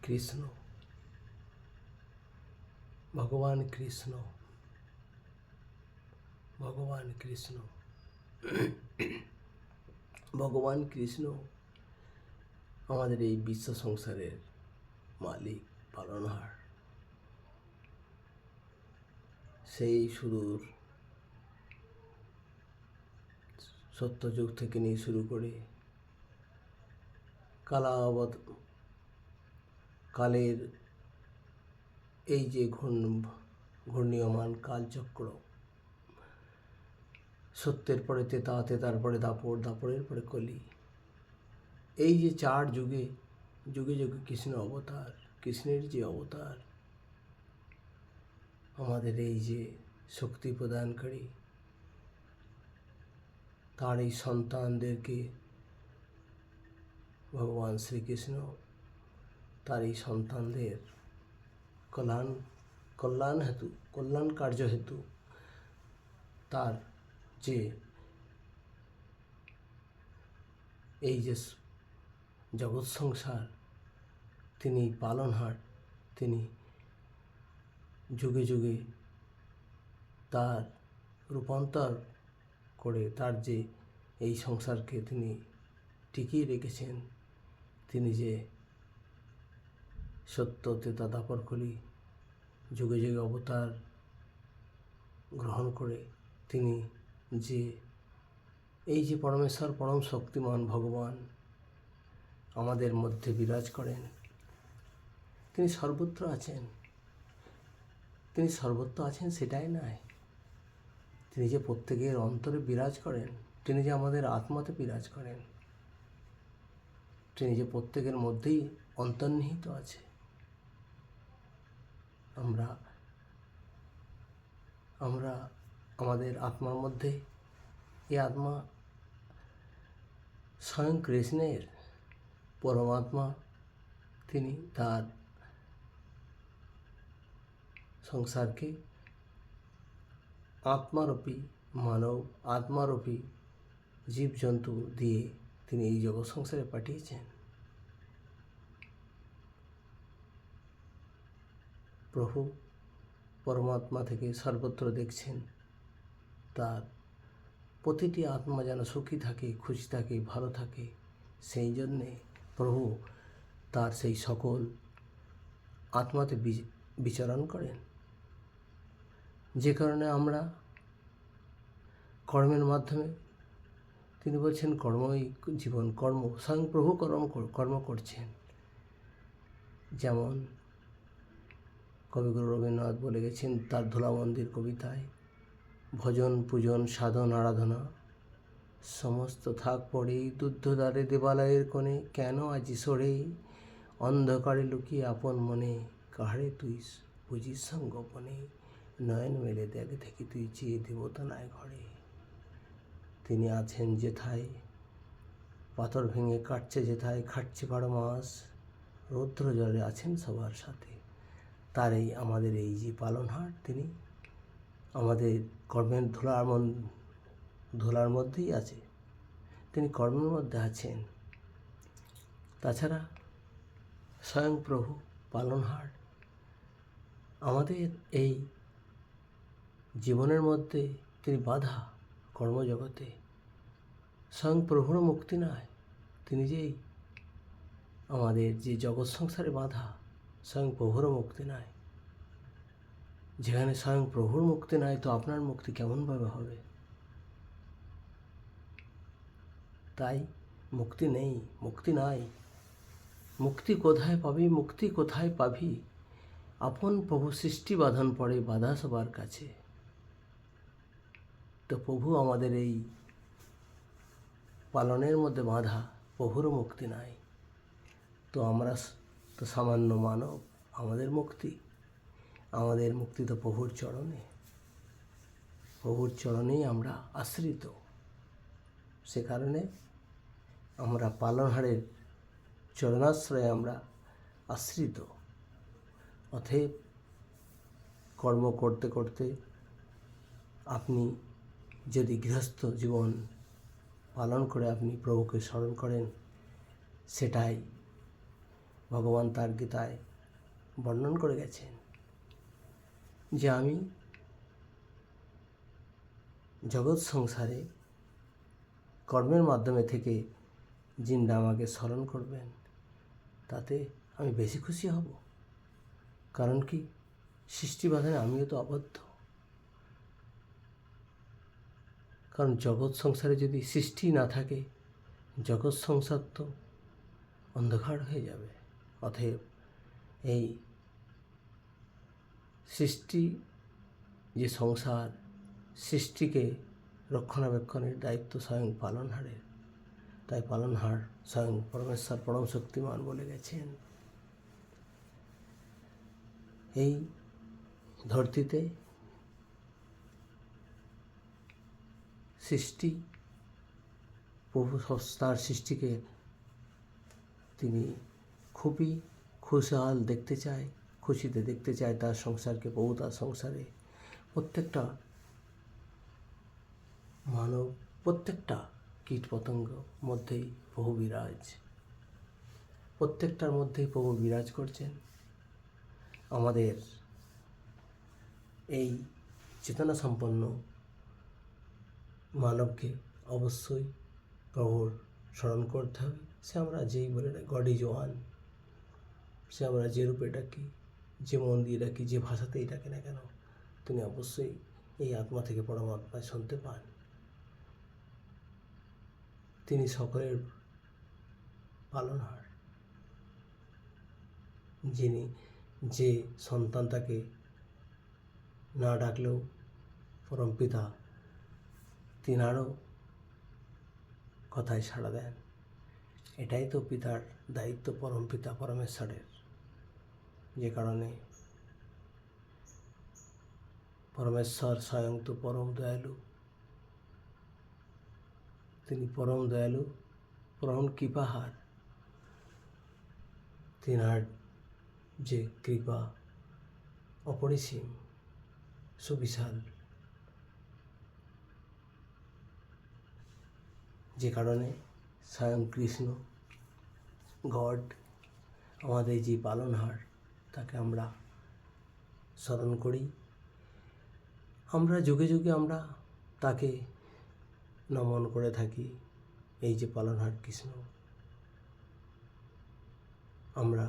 কৃষ্ণ, ভগবান কৃষ্ণ, ভগবান কৃষ্ণ, ভগবান কৃষ্ণ আমাদের এই বিশ্ব সংসারের মালিক, পালনহার। সেই সুদূর সত্যযুগ থেকে নিয়ে শুরু করে কালের এই যে ঘূর্ণীয়মান কালচক্র, সত্যের পরে তেতা, তেতার পরে দাপর, দাপরের পরে কলি, এই যে 4 যুগে যুগে যুগে কৃষ্ণ অবতার, কৃষ্ণের যে অবতার, আমাদের এই যে শক্তি প্রদানকারী, তার এই সন্তানদেরকে ভগবান শ্রীকৃষ্ণ তার এই সন্তানদের কল্যাণ হেতু, কল্যাণ কার্য হেতু তার যে এই যে জগৎ সংসার তিনি পালনহার, তিনি যুগে যুগে তার রূপান্তর করে তার যে এই সংসারকে তিনি টিকিয়ে রেখেছেন। তিনি যে সত্য, তেতা, দাপর, কলি যুগে যুগে অবতার গ্রহণ করে তিনি যে এই যে পরমেশ্বর, পরম শক্তিমান ভগবান আমাদের মধ্যে বিরাজ করেন, তিনি সর্বত্র আছেন। তিনি সর্বত্র আছেন সেটাই নয়, তিনি যে প্রত্যেকের অন্তরে বিরাজ করেন, তিনি যে আমাদের আত্মাতে বিরাজ করেন, তিনি যে প্রত্যেকের মধ্যেই অন্তর্নিহিত আছে। আমরা আমাদের আত্মার মধ্যে, এই আত্মা স্বয়ং কৃষ্ণের পরমাত্মা, তিনি তার সংসারকে আত্মারূপী মানব, আত্মারূপী জীবজন্তু দিয়ে তিনি এই জগৎ সংসারে পাঠিয়েছেন। প্রভু পরমাত্মা থেকে সর্বত্র দেখছেন তার প্রতিটি আত্মা যেন সুখী থাকে, খুশি থাকে, ভালো থাকে। সেই জন্যে প্রভু তার সেই সকল আত্মাতে বিচরণ করেন, যে কারণে আমরা কর্মের মাধ্যমে, তিনি বলছেন কর্মই জীবন, কর্ম, স্বয়ং প্রভু কর্ম করছেন। যেমন কবিগুরু রবীন্দ্রনাথ বলে গেছেন তার ধুলামন্দির কবিতায়, ভজন পূজন সাধন আরাধনা সমস্ত থাক পড়ে দুদ্ধদ্বারে দেবালয়ের কোণে, কেন আজি সরে অন্ধকারে লুকিয়ে আপন মনে, কাহারে তুই বুঝিস সঙ্গোপনে, নয়ন মেলে দেখ থেকে তুই চেয়ে দেবতা নাই ঘরে। তিনি আছেন যেথায়, পাথর ভেঙে কাটছে যেথায়, খাটছে 12 মাস, রৌদ্র জলে আছেন সবার সাথে। তার এই আমাদের এই যে পালনহার, তিনি আমাদের কর্মের ধুলার মধ্যেই আছে, তিনি কর্মের মধ্যে আছেন। তাছাড়া স্বয়ং প্রভু পালনহার আমাদের এই জীবনের মধ্যে তিনি বাধা, কর্মজগতে স্বয়ং প্রভুরও মুক্তি নয়, তিনি যেই আমাদের যে জগৎ সংসারে বাধা, স্বয়ং প্রভুরও মুক্তি নয়। যেখানে স্বয়ং প্রভুর মুক্তি নাই, তো আপনার মুক্তি কেমনভাবে হবে? তাই মুক্তি নেই, মুক্তি নাই। মুক্তি কোথায় পাবি, মুক্তি কোথায় পাবি? আপন প্রভু সৃষ্টি বাঁধন পড়ে বাধা সবার কাছে। তো প্রভু আমাদের এই পালনের মধ্যে বাধা, প্রভুরও মুক্তি নাই। তো আমরা তো সামান্য মানব, আমাদের মুক্তি তো প্রভুর চরণে, প্রভুর চরণেই আমরা আশ্রিত। সে কারণে আমরা পালনহারের চরণাশ্রয়ে আমরা আশ্রিত। অতএব কর্ম করতে করতে আপনি যদি গৃহস্থ জীবন পালন করে আপনি প্রভুকে স্মরণ করেন, সেটাই ভগবান তার গীতায় বর্ণন করে গেছেন যে আমি জগৎ সংসারে কর্মের মাধ্যমে থেকে যিনি আমাকে স্মরণ করবেন তাতে আমি বেশি খুশি হব। কারণ কি, সৃষ্টিবাধানে আমিও তো আবদ্ধ। কারণ জগৎ সংসারে যদি সৃষ্টি না থাকে, জগৎ সংসার তো অন্ধকার হয়ে যাবে। অতএব এই সৃষ্টি যে সংসার, সৃষ্টিকে রক্ষণাবেক্ষণের দায়িত্ব স্বয়ং পালনহারের। তাই পালনহার স্বয়ং পরমেশ্বর পরম শক্তিমান বলে গেছেন, এই ধরতিতে সৃষ্টি প্রভু তার সৃষ্টিকে তিনি খুবই খুশহাল দেখতে চায়, খুশিতে দেখতে চায় তার সংসারকে। প্রভু তার সংসারে প্রত্যেকটা মানব, প্রত্যেকটা কীট পতঙ্গ মধ্যেই প্রভু বিরাজ, প্রত্যেকটার মধ্যেই প্রভু বিরাজ করছেন। আমাদের এই চেতনা সম্পন্ন মানবকে অবশ্যই প্রভুর স্মরণ করতে হবে। সে আমরা যেই বলে না গড ইজ ওয়ান, সে আমরা যে রূপে ডাকি, যে মন দিয়ে ডাকি, যে ভাষাতেই ডাকে না কেন, তিনি অবশ্যই এই আত্মা থেকে পরমাত্মায় শুনতে পান। তিনি সকলের পালনহার, যিনি যে সন্তান তাকে না ডাকলেও পরম পিতা তিনারও কথায় সাড়া দেন। এটাই তো পিতার দায়িত্ব, পরম পিতা পরমেশ্বরের। যে কারণে পরমেশ্বর স্বয়ং তো পরম দয়ালু, তিনি পরম দয়ালু, পরম কৃপাহার। তিনার যে কৃপা অপরিসীম, সুবিশাল। যে কারণে স্বয়ং কৃষ্ণ গড, আমাদের যে পালনহার, তাকে আমরা স্মরণ করি। আমরা যুগে যুগে আমরা তাকে নমন করে থাকি। এই যে পালনহার কৃষ্ণ, আমরা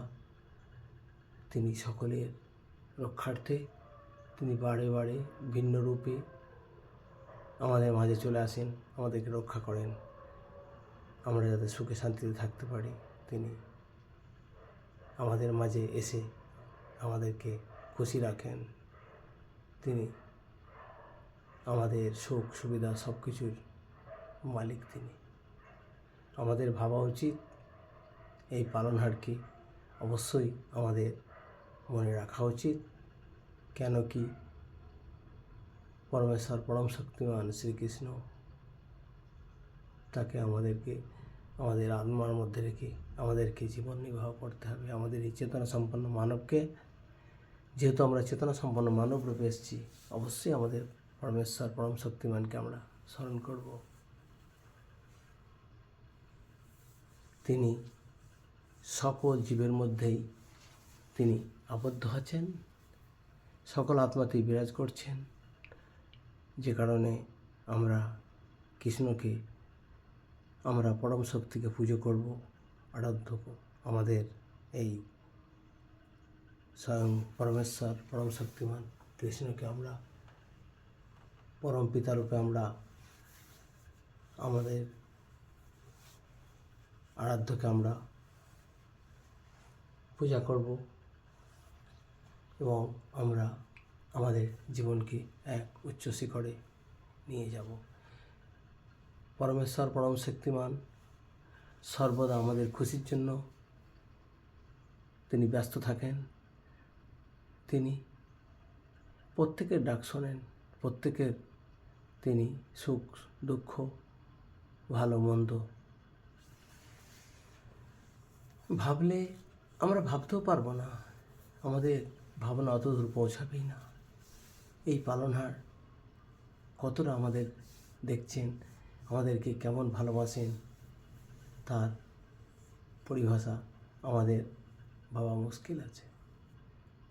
তিনি সকলের রক্ষার্থে তিনি বারে বারে ভিন্ন রূপে আমাদের মাঝে চলে আসেন, আমাদেরকে রক্ষা করেন। আমরা যাতে সুখে শান্তিতে থাকতে পারি, তিনি আমাদের মাঝে এসে আমাদেরকে খুশি রাখেন। তিনি আমাদের সুখ সুবিধা সব কিছুর মালিক। তিনি আমাদের ভাবা উচিত এই পালনহারকে অবশ্যই আমাদের মনে রাখা উচিত। কেন কি, পরমেশ্বর পরম শক্তিমান শ্রীকৃষ্ণ তাকে আমাদেরকে আমাদের আত্মার মধ্যে রেখে আমাদেরকে জীবন নির্বাহ করতে হবে। আমাদের এই চেতনা সম্পন্ন মানবকে, যেহেতু আমরা চেতনা সম্পন্ন মানব রূপে এসেছি, অবশ্যই আমাদের পরমেশ্বর পরম শক্তিমানকে আমরা স্মরণ করব। তিনি সকল জীবের মধ্যেই তিনি আবদ্ধ আছেন, সকল আত্মাতেই বিরাজ করছেন। যে কারণে আমরা কৃষ্ণকে, আমরা পরম শক্তিকে পুজো করব, আরাধ্য। আমাদের এই স্বয়ং পরমেশ্বর পরম শক্তিমান কৃষ্ণকে আমরা পরম পিতারূপে আমরা আমাদের আরাধ্যকে আমরা পূজা করব এবং আমরা আমাদের জীবনকে এক উচ্চ শিখরে নিয়ে যাব। পরমেশ্বর পরম শক্তিমান সর্বদা আমাদের খুশির জন্য তিনি ব্যস্ত থাকেন। তিনি প্রত্যেকের ডাক শোনেন, প্রত্যেকের তিনি সুখ দুঃখ ভালো মন্দ ভাবলে আমরা ভাবতেও পারবো না, আমাদের ভাবনা অত দূর পৌঁছাবেই না। এই পালনহার কতটা আমাদের দেখছেন, আমাদেরকে কেমন ভালোবাসেন, তার পরিভাষা আমাদের মুশকিল আছে,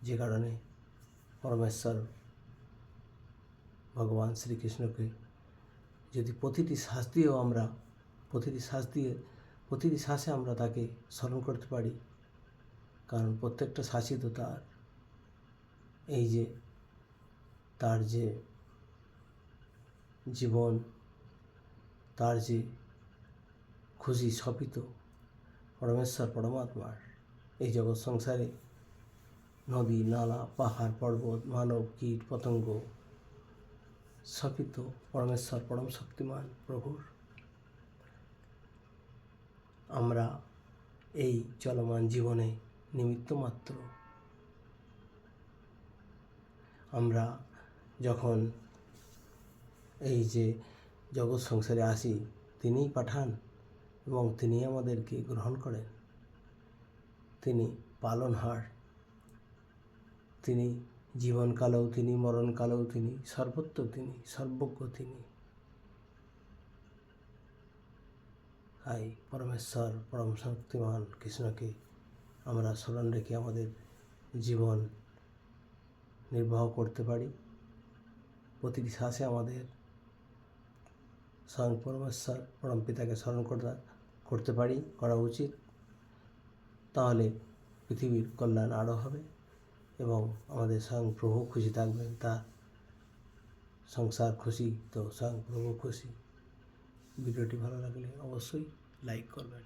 যে কারণে পরমেশ্বর ভগবান শ্রীকৃষ্ণকে যদি প্রতিটি শ্বাসে আমরা তাকে স্মরণ করতে পারি, কারণ প্রত্যেকটা শ্বাসই তো তার যে জীবন, তার যে খুশি, সবই তো পরমেশ্বর পরমাত্মার। এই জগৎ সংসারে নদী, নালা, পাহাড়, পর্বত, মানব, কীট, পতঙ্গ সবই তো পরমেশ্বর পরম শক্তিমান প্রভুর। আমরা এই চলমান জীবনে নিমিত্ত মাত্র। আমরা যখন এই যে জগৎ সংসারে আসি, তিনিই পাঠান এবং তিনি আমাদেরকে গ্রহণ করেন। তিনি পালনহার, তিনি জীবনকালেও তিনি, মরণকালেও তিনি, সর্বত্র তিনি, সর্বজ্ঞ তিনি। তাই পরমেশ্বর পরম শক্তিমান কৃষ্ণকে আমরা স্মরণ রেখে আমাদের জীবন নির্বাহ করতে পারি। প্রতিটি শ্বাসে আমাদের স্বয়ং পরমেশ্বর পরম পিতাকে স্মরণ করা উচিত। তাহলে পৃথিবীর কল্যাণ আরও হবে এবং আমাদের স্বয়ং প্রভু খুশি থাকবেন। তার সংসার খুশি তো স্বয়ং প্রভু খুশি। ভিডিওটি ভালো লাগলে অবশ্যই লাইক করবেন।